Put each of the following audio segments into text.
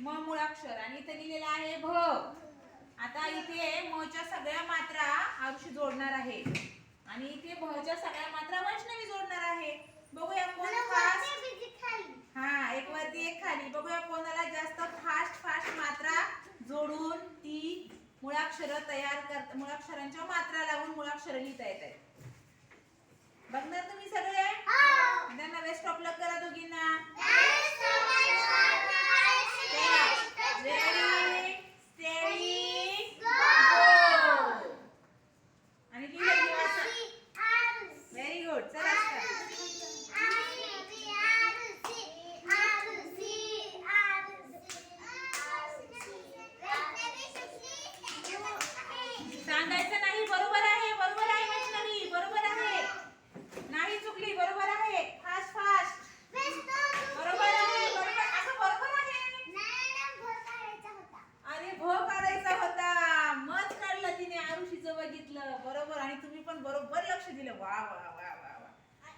म मुळाक्षर आणि इथे लिहिलेलं आहे भ. आता इथे म च्या सगळ्या मात्रा आरुषी जोडणार आहे आणि इथे भ च्या सगळ्या मात्रा वैष्णवी जोडणार आहे. बघूया कोण फास्ट. हा, एक वरती एक खाली. बघूया कोणाला जास्त फास्ट मात्रा जोडून ती मुळाक्षर तयार करता, मुळाक्षरांच्या मात्रा लावून मुळाक्षर लिहिता येत आहेत. बघणार तुम्ही सगळे? त्यांना बेस्ट ऑफ लक करा दोघींना. रेडी स्टेडी गो. आणि व्हेरी गुड. चला सांगायचं नाही. बरोबर आहे, बरोबर आहे वैष्णवी, बरोबर आहे. नाही चुकली, बरोबर आहे. फास्ट बरोबर आहे, बरोबर. असं बरोबर आहे. अरे भ काढायचा होता, मत काढलं तिने. आरुषीचं बघितलं बरोबर आणि तुम्ही पण बरोबर लक्ष दिलं. वा वा वा वा वा.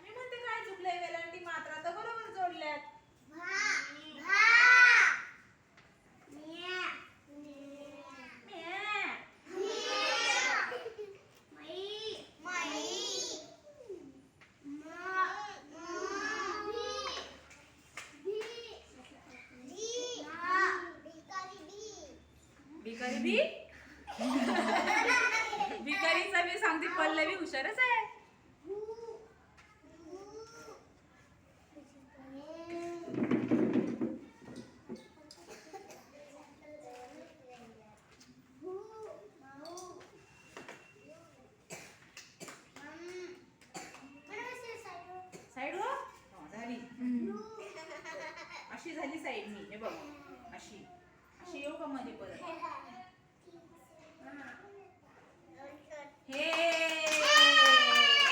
मी म्हणते काय चुकलंय वेलांटी मात्रा तर बरोबर जोडल्यात. भिकारी बी भिकारीचा मी सांगते पल्लवी हुशारच आहे. साईड हो झाली. अशी झाली साईड. मी हे बघ अशी अशी येऊ का मध्ये परत. हे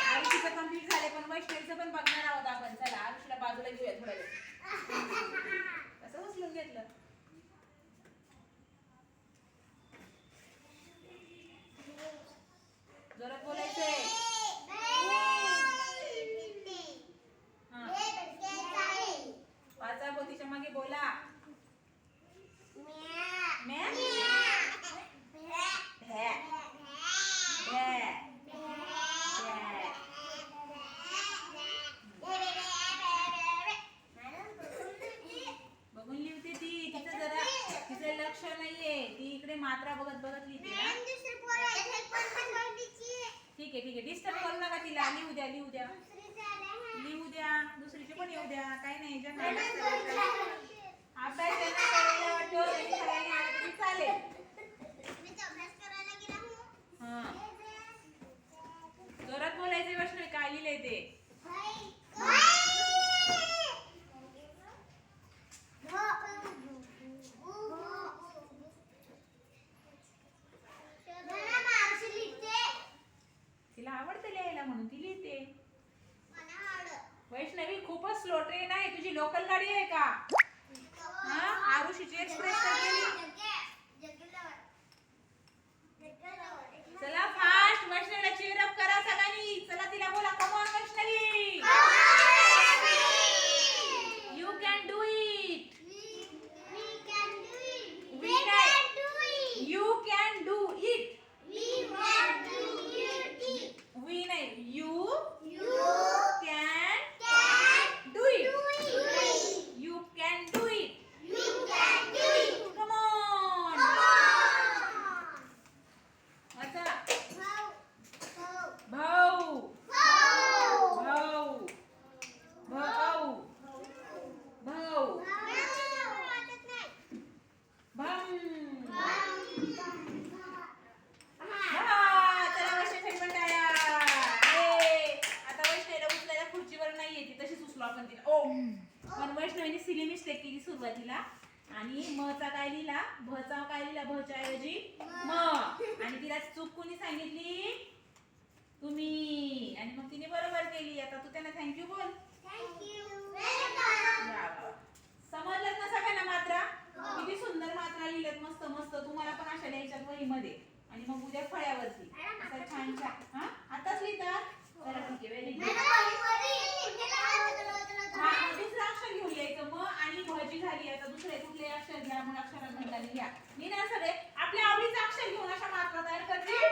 आरुषीचं कंप्लीट झाले पण वैष्णवीचं पण बघणार आहोत आपण. चला आरुषीला बाजूला घेऊया थोडा वेळ. कसं उचलून घेतलं. जोरात बोलायचंय. वाचा बोतीच्या मागे बोला. बघून लिहिते ती. तिचं जरा तिचं लक्ष नाहीये. ती इकडे मात्रा बघत बघत लिहिते ना. ठीक आहे ठीक आहे. डिस्टर्ब करू नका तिला. लिहू द्या लिहू द्या लिहू द्या. दुसरीचे पण येऊ द्या. काही नाही. अभ्यास चालेल. जोरात बोलायचे वैष्णवी. काय लिहिलंय ते. तिला आवडतं लिहायला म्हणून ती लिहिते. वैष्णवी खूपच स्लो ट्रेन आहे तुझी. लोकल गाडी आहे का? आरुषीची एक्सप्रेस गेली. चला फास्ट. वैष्णवीला चीयर अप करा सगळ्यांनी. चला तिला बोला come on Vaishnavi. You can do it. You can do it. We नाही. You can do it. You can do it. Come on. वाचा. भाऊ भाऊ भाऊ भाऊ. चला वैष्णवी पण टाळ्या. आता वैष्णवीला उचलायला खुर्चीवर नाहीये ती. तशीच उचलो आपण तिला. ओ पण वैष्णवीने सिली मिस्टेक केली सुरुवातीला. आणि म चा काय लिहिला. भ चा काय लिहिला. भ च्या ऐवजी म. आणि तिला चूक कोणी सांगितली. तुम्ही. आणि मग तिने बरोबर केली. आता तू त्यांना थँक्यू बोल. समजलंच ना सगळ्यांना मात्रा. किती सुंदर मात्रा लिहिल्यात. मस्त मस्त. तुम्हाला पण अशा लिहायच्यात वहीमध्ये. आणि मग उद्या फळ्यावरती असं छान छान. आताच लिहितात. चला ठीक आहे. Very good. दुसरं अक्षर घेऊन यायचं. म आणि भजी झाली. आता दुसरे कुठले अक्षर घ्या. या मग अक्षरांमध्ये लिहा. लिहिणार सगळे आपल्या आवडीचं अक्षर घेऊन अशा मात्रा तयार करतील.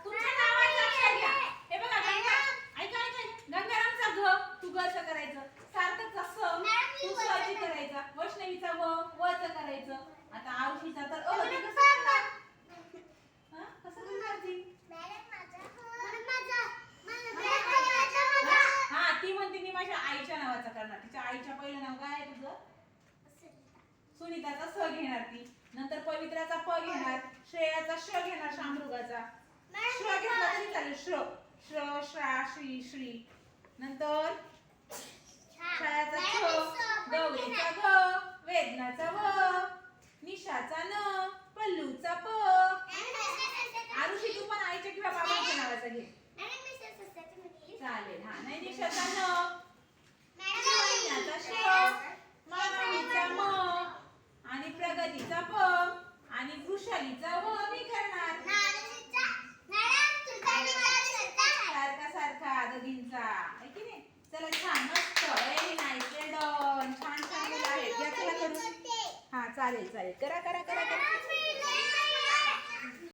तुमच्या नावाचं अक्षर घ्या. हे बघा ऐका गंगारामचा घ तू ग चं करायचं. सार्थकचा स तू स ची करायचा. वैष्णवीचा व च करायचं. आता आरुषीचा तर अ ते कसं करणार? कसं करणार ती? हा ती म्हणते मी माझ्या आईच्या नावाचं करणार. तिच्या आईच्या पहिलं नाव काय आहे तुझं? सुनीताचा स घेणार ती. नंतर पवित्राचा प घेणार. श्रेयाचा श घेणार. शामृगाचा श्र घेतला तरी चालेल. श्र श्र श्रा श्री श्री. नंतर छायाचा छ. गौरीचा ग. वेदनाचा व. निशाचा न. पल्लूचा प. आरुषी तू पण आईच्या किंवा बाबांच्या नावाचा घे चालेल. हा नैनिशाचा न. शिवानीचा श. मानवीचा म. आणि प्रगतीचा प. आणि वृषालीचा व मी करणार. सारखा सारखा दोघींचा आहे की नाही. चला छान मस्त व्हेरी नाईस वेल डन. छान छान मुलं आहेत. या चला करू. हा चालेल चालेल करा करा करा करा.